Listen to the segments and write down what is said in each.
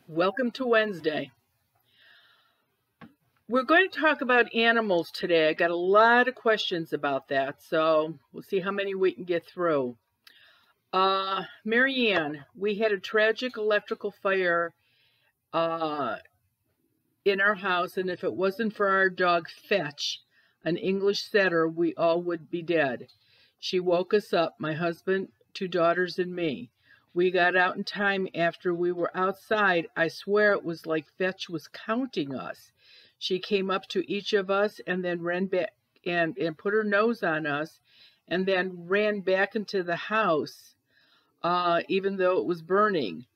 Welcome to Wednesday. We're going to talk about animals today. I got a lot of questions about that, so we'll see how many we can get through. Mary Ann, we had a tragic electrical fire in our house, and if it wasn't for our dog Fetch, an English setter, we all would be dead. She woke us up, my husband, 2 daughters, and me. We got out in time after we were outside. I swear it was like Fetch was counting us. She came up to each of us and then ran back and put her nose on us and then ran back into the house, even though it was burning.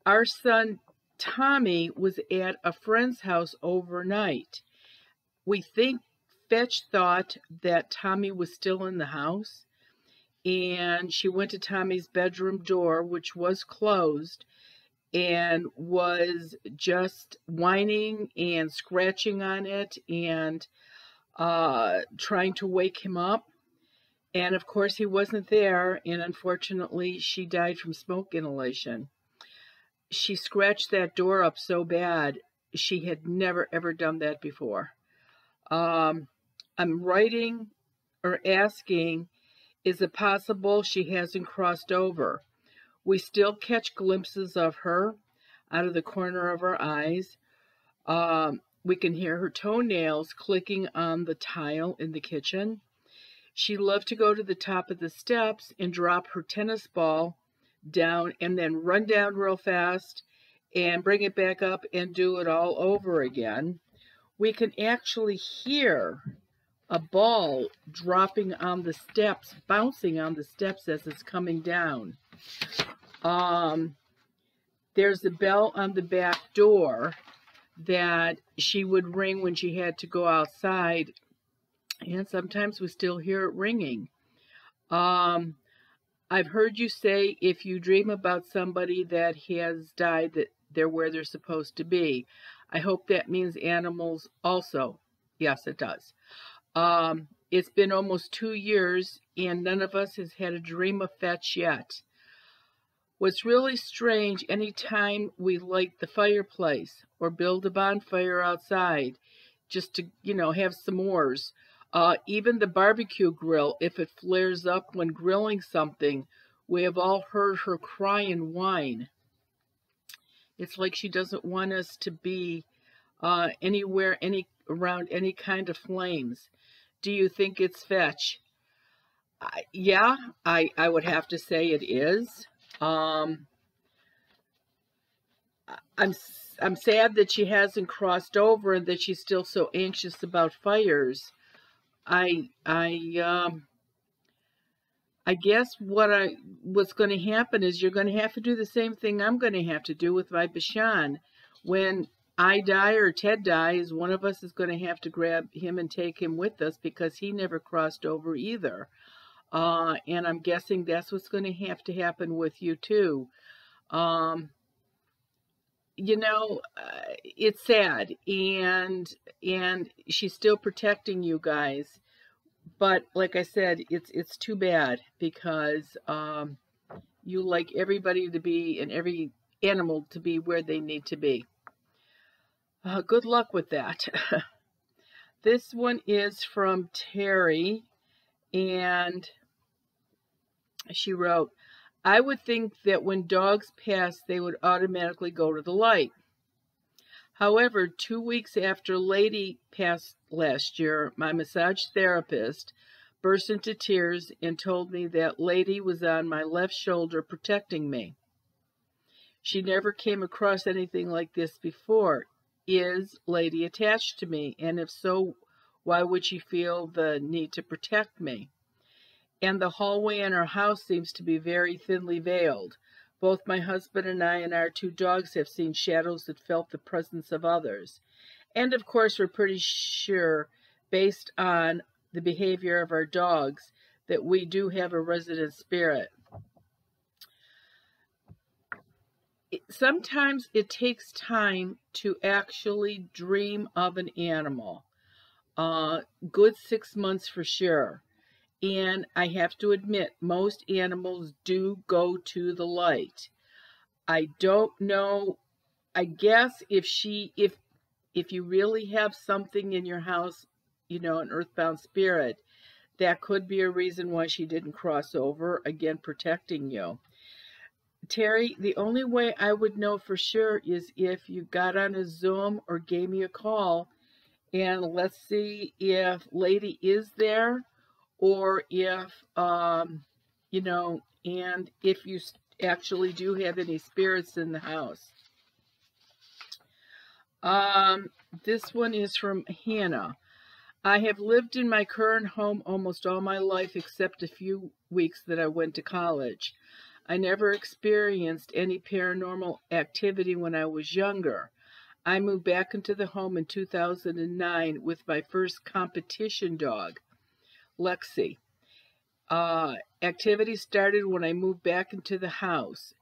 Our son Tommy was at a friend's house overnight. We think Fetch thought that Tommy was still in the house, and she went to Tommy's bedroom door, which was closed, and was just whining and scratching on it and trying to wake him up. And of course he wasn't there, and unfortunately she died from smoke inhalation. She scratched that door up so bad. She had never ever done that before. I'm writing or asking, is it possible she hasn't crossed over? We still catch glimpses of her out of the corner of our eyes. We can hear her toenails clicking on the tile in the kitchen. She loved to go to the top of the steps and drop her tennis ball down and then run down real fast and bring it back up and do it all over again. We can actually hear a ball dropping on the steps, bouncing on the steps as it's coming down. There's a bell on the back door that she would ring when she had to go outside, and sometimes we still hear it ringing. I've heard you say if you dream about somebody that has died that they're where they're supposed to be. I hope that means animals also. Yes, it does. It's been almost 2 years and none of us has had a dream of Fetch yet. What's really strange, anytime we light the fireplace or build a bonfire outside just to, have s'mores, even the barbecue grill, if it flares up when grilling something, we have all heard her cry and whine. It's like she doesn't want us to be anywhere, around any kind of flames. Do you think it's Fetch? Yeah, I would have to say it is. I'm sad that she hasn't crossed over and that she's still so anxious about fires. I guess what's going to happen is you're going to have to do the same thing I'm going to have to do with my Bashan. When I die or Ted dies, one of us is going to have to grab him and take him with us because he never crossed over either. And I'm guessing that's what's going to have to happen with you too. It's sad, and she's still protecting you guys. But like I said, it's too bad because you like everybody to be and every animal to be where they need to be. Good luck with that. This one is from Terry, and she wrote, I would think that when dogs pass, they would automatically go to the light. However, 2 weeks after Lady passed last year, my massage therapist burst into tears and told me that Lady was on my left shoulder protecting me. She never came across anything like this before. Is Lady attached to me? And if so, why would she feel the need to protect me? And the hallway in our house seems to be very thinly veiled. Both my husband and I and our 2 dogs have seen shadows that felt the presence of others. And of course, we're pretty sure, based on the behavior of our dogs, that we do have a resident spirit. Sometimes it takes time to actually dream of an animal. Good 6 months for sure. And I have to admit, most animals do go to the light. I don't know I guess if you really have something in your house, an earthbound spirit, that could be a reason why she didn't cross over, again, protecting you. Terry, the only way I would know for sure is if you got on a Zoom or gave me a call, and let's see if Lady is there, or if, and if you actually do have any spirits in the house. This one is from Hannah. I have lived in my current home almost all my life except a few weeks that I went to college. I never experienced any paranormal activity when I was younger. I moved back into the home in 2009 with my first competition dog, Lexi. Activity started when I moved back into the house,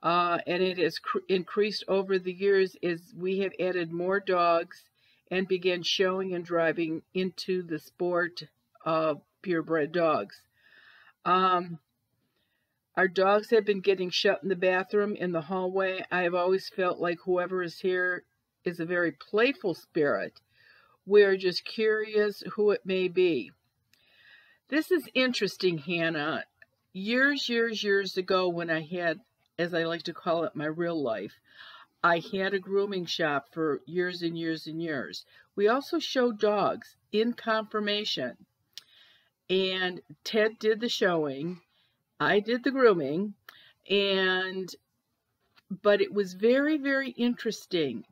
and it has increased over the years as we have added more dogs and began showing and driving into the sport of purebred dogs. Our dogs have been getting shut in the bathroom, in the hallway. I have always felt like whoever is here is a very playful spirit. We are just curious who it may be. This is interesting, Hannah. Years ago when I had, as I like to call it, my real life, I had a grooming shop for years and years and years. We also showed dogs in confirmation. And Ted did the showing. I did the grooming, but it was very, very interesting.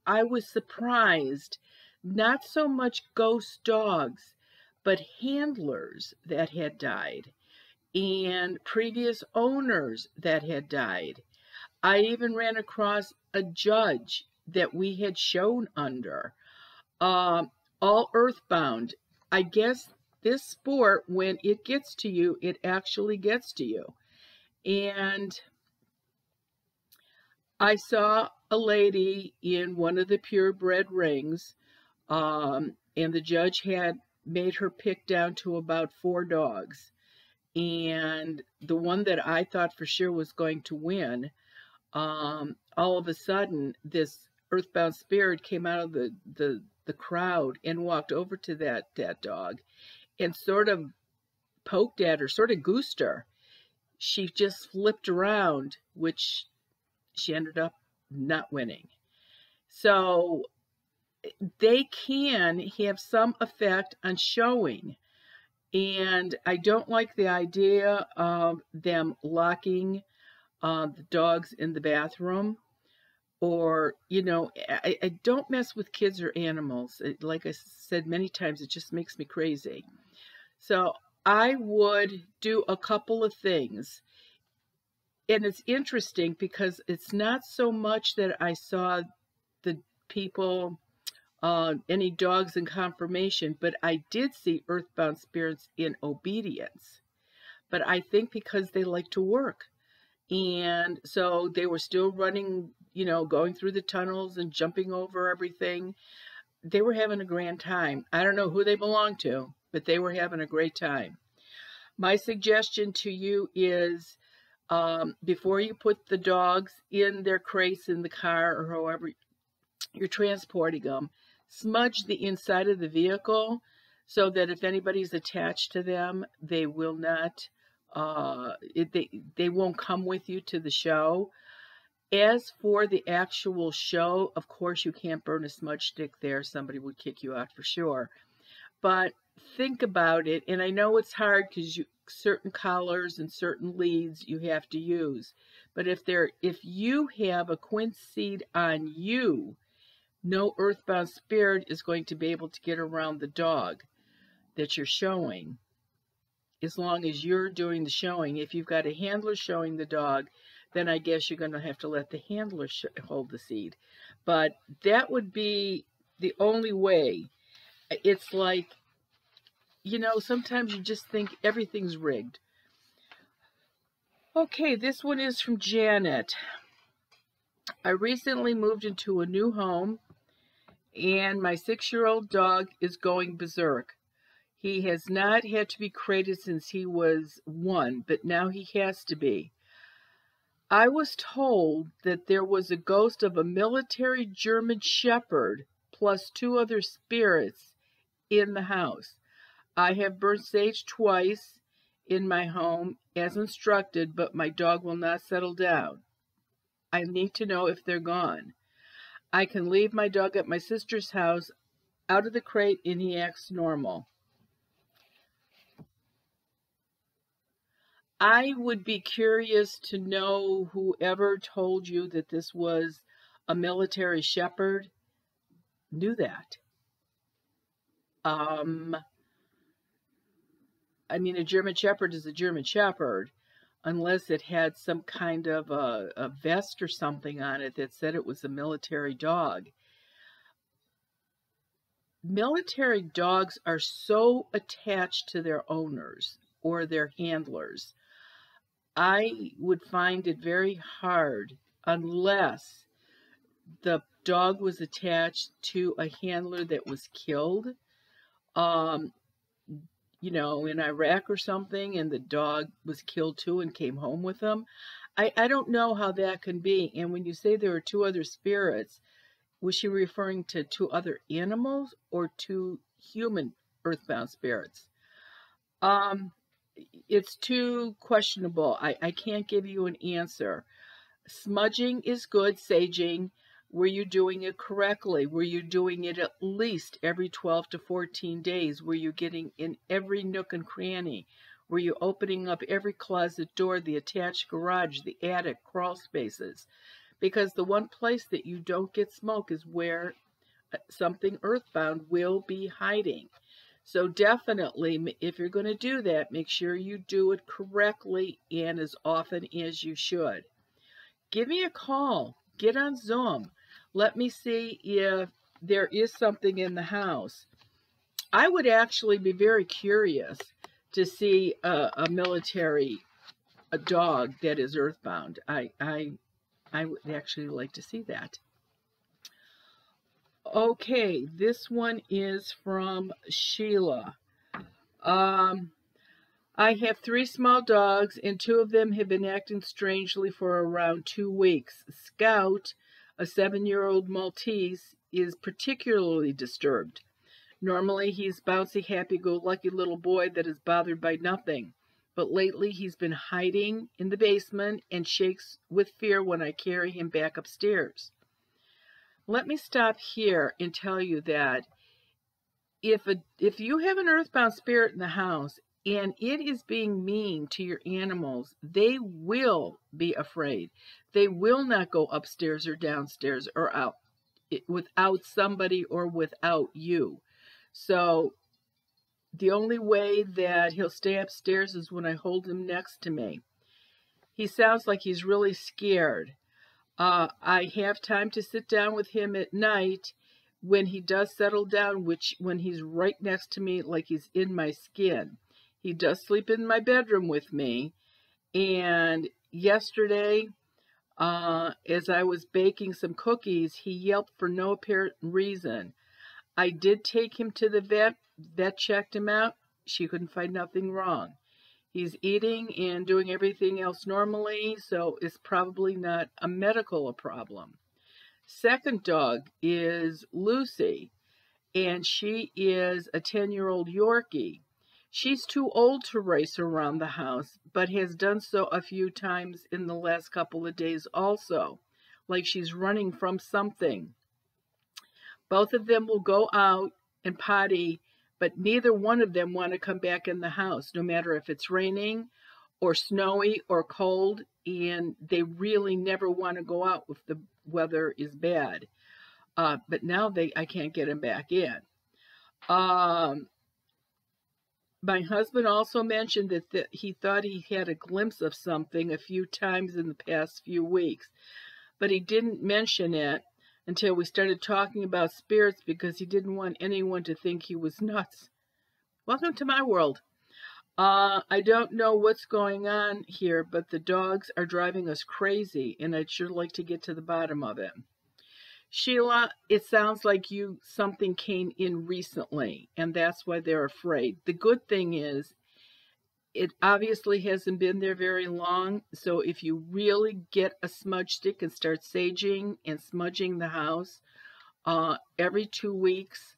I was surprised, not so much ghost dogs, but handlers that had died and previous owners that had died. I even ran across a judge that we had shown under, all earthbound. I guess this sport, when it gets to you, it actually gets to you. And I saw a lady in one of the purebred rings, and the judge had made her pick down to about 4 dogs. And the one that I thought for sure was going to win, all of a sudden, this earthbound spirit came out of the crowd and walked over to that dog and sort of poked at her, sort of goosed her. She just flipped around, which she ended up not winning. So they can have some effect on showing. And I don't like the idea of them locking the dogs in the bathroom. Or, I don't mess with kids or animals. Like I said many times, it just makes me crazy. So I would do a couple of things. And it's interesting because it's not so much that I saw the people, any dogs in confirmation, but I did see earthbound spirits in obedience. But I think because they like to work. And so they were still running, going through the tunnels and jumping over everything. They were having a grand time. I don't know who they belong to, but they were having a great time. My suggestion to you is, before you put the dogs in their crates in the car or however you're transporting them, smudge the inside of the vehicle so that if anybody's attached to them, they will not, they won't come with you to the show. As for the actual show, of course you can't burn a smudge stick there. Somebody would kick you out for sure. But think about it, and I know it's hard because certain collars and certain leads you have to use. But if you have a quince seed on you, no earthbound spirit is going to be able to get around the dog that you're showing, as long as you're doing the showing. If you've got a handler showing the dog, then I guess you're going to have to let the handler hold the seed. But that would be the only way. It's like, sometimes you just think everything's rigged. Okay, this one is from Janet. I recently moved into a new home, and my 6-year-old dog is going berserk. He has not had to be crated since he was 1, but now he has to be. I was told that there was a ghost of a military German shepherd plus 2 other spirits in the house. I have burnt sage twice in my home as instructed, but my dog will not settle down. I need to know if they're gone. I can leave my dog at my sister's house out of the crate and he acts normal. I would be curious to know whoever told you that this was a military shepherd knew that. I mean, a German shepherd is a German shepherd, unless it had some kind of a vest or something on it that said it was a military dog. Military dogs are so attached to their owners or their handlers. I would find it very hard unless the dog was attached to a handler that was killed, you know, in Iraq or something, and the dog was killed too and came home with them. I don't know how that can be. And when you say there were 2 other spirits, was she referring to 2 other animals or 2 human earthbound spirits? It's too questionable. I can't give you an answer. Smudging is good, saging. Were you doing it correctly? Were you doing it at least every 12 to 14 days? Were you getting in every nook and cranny? Were you opening up every closet door, the attached garage, the attic, crawl spaces? Because the one place that you don't get smoke is where something earthbound will be hiding. So definitely, if you're going to do that, make sure you do it correctly and as often as you should. Give me a call. Get on Zoom. Let me see if there is something in the house. I would actually be very curious to see a military dog that is earthbound. I would actually like to see that. Okay, this one is from Sheila. I have 3 small dogs, and 2 of them have been acting strangely for around 2 weeks. Scout, a 7-year-old Maltese, is particularly disturbed. Normally, he's bouncy, happy-go-lucky little boy that is bothered by nothing. But lately, he's been hiding in the basement and shakes with fear when I carry him back upstairs. Let me stop here and tell you that if you have an earthbound spirit in the house and it is being mean to your animals, they will be afraid. They will not go upstairs or downstairs or out without somebody or without you. So the only way that he'll stay upstairs is when I hold him next to me. He sounds like he's really scared. I have time to sit down with him at night when he does settle down, when he's right next to me like he's in my skin. He does sleep in my bedroom with me. And yesterday, as I was baking some cookies, he yelped for no apparent reason. I did take him to the vet. Vet checked him out. She couldn't find nothing wrong. He's eating and doing everything else normally, so it's probably not a medical problem. Second dog is Lucy, and she is a 10-year-old Yorkie. She's too old to race around the house, but has done so a few times in the last couple of days also, like she's running from something. Both of them will go out and potty, but neither one of them want to come back in the house, no matter if it's raining or snowy or cold, and they really never want to go out if the weather is bad. But now I can't get them back in. My husband also mentioned that he thought he had a glimpse of something a few times in the past few weeks, but he didn't mention it until we started talking about spirits because he didn't want anyone to think he was nuts. Welcome to my world. I don't know what's going on here, but the dogs are driving us crazy, and I'd sure like to get to the bottom of it. Sheila, it sounds like something came in recently, and that's why they're afraid. The good thing is, It obviously hasn't been there very long, so if you really get a smudge stick and start saging and smudging the house every 2 weeks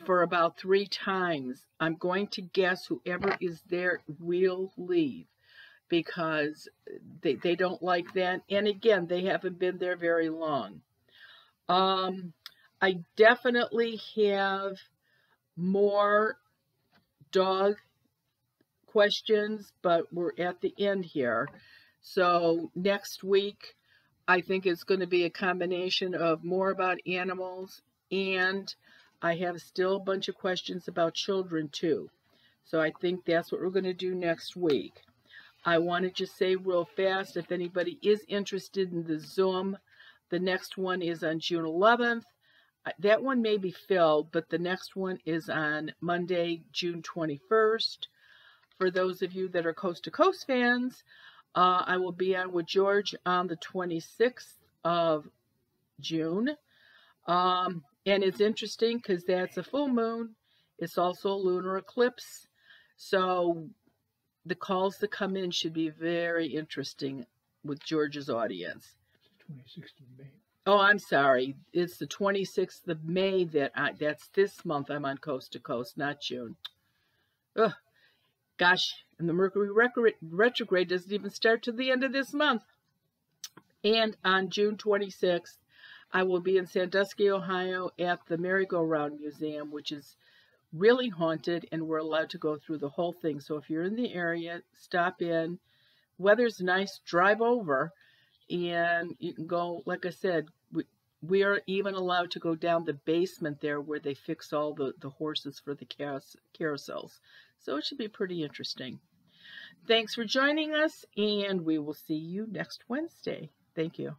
for about 3 times, I'm going to guess whoever is there will leave, because they don't like that. And again, they haven't been there very long. I definitely have more dog questions, but we're at the end here. So next week, I think it's going to be a combination of more about animals, and I have still a bunch of questions about children too. So I think that's what we're going to do next week. I want to just say real fast, if anybody is interested in the Zoom, the next one is on June 11th. That one may be filled, but the next one is on Monday, June 21st. For those of you that are Coast to Coast fans, I will be on with George on the 26th of June. And it's interesting because that's a full moon. It's also a lunar eclipse. So the calls that come in should be very interesting with George's audience. It's the 26th of May. Oh, I'm sorry. It's the 26th of May that's this month I'm on Coast to Coast, not June. Ugh. Gosh, and the Mercury retrograde doesn't even start to the end of this month. And on June 26th, I will be in Sandusky, Ohio at the Merry-Go-Round Museum, which is really haunted, and we're allowed to go through the whole thing. So if you're in the area, stop in. Weather's nice, drive over, and you can go, like I said, we are even allowed to go down the basement there where they fix all the horses for the carousels. So it should be pretty interesting. Thanks for joining us, and we will see you next Wednesday. Thank you.